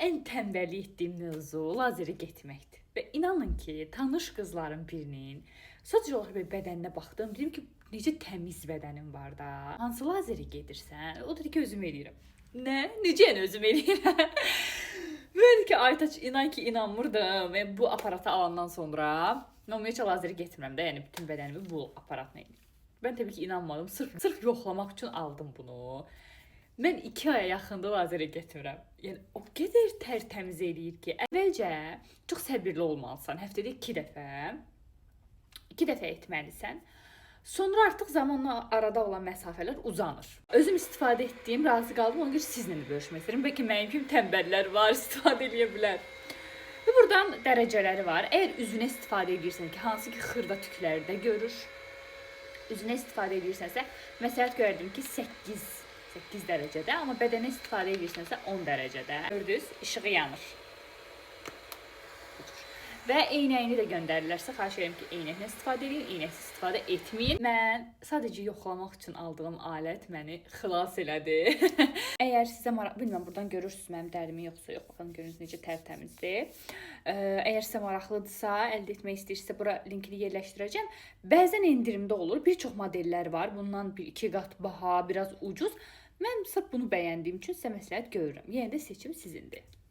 ən tənbəllik etdiyim mövzu lazerə getməkdir. Və inanın ki, tanış qızların birinin sadəcə olaraq bir bədəninə baxdım, dedim ki, necə təmiz bədənin var da. Hansı lazerə gedirsən? O dedi ki, özüm eləyirəm. Nə? Necə yəni özüm eləyirəm? Mən ki, Aytaç inan ki, inanmırdım. Bu aparatı alandan sonra mən ümumiyyətlə lazerə getmirəm də, yəni bütün bədənimi bu aparatla eləyirəm. Mən təbii ki, inanmadım. Sırf yoxlamaq üçün aldım bunu. Mən 2 aya yaxındır lazerə getmirəm. Yəni o qədər tərtəmiz eləyir ki, əvvəlcə çox səbirli olmalısan. Həftədə 2 dəfə. 2 dəfə etməlisən. Sonra artıq zamanla arada olan məsafələr uzanır. Özüm istifadə etdiyim, razı qaldım, ona görə sizinlə də bölüşmək istəyirəm. Bəlkə mənim kimi tənbəllər var, istifadə edə bilər. Və buradan dərəcələri var. Əgər üzünə istifadə edirsən ki, hansı ki xırda tükləri də görür. Üzünə istifadə edirsənsə, məsləhət görərdim ki, 8 dərəcədə, amma bədənə istifadə edirsənsə 10 dərəcədə. Gördünüz, işığı yanır. Və eynəyini də göndərirlərsə, xahiş edirəm ki, eynəklə istifadə edin, eynəksiz istifadə etməyin. Mən sadəcə yoxlamaq üçün aldığım alət məni xilas elədi. Əgər sizə bilmirəm, buradan görürsünüz mənim dərimi yoxsa yox, baxın görürsünüz necə tərtəmizdir. Əgər sizə maraqlıdırsa, əldə etmək istəyirsə, bura linkini yerləşdirəcəm. Bəzən endirimdə olur, bir çox modellər var. Bundan 1-2 qat baha, biraz ucuz. Mən sırf bunu bəyəndiyim üçün sizə məsləhət görürəm. Yenə də seçim sizindir.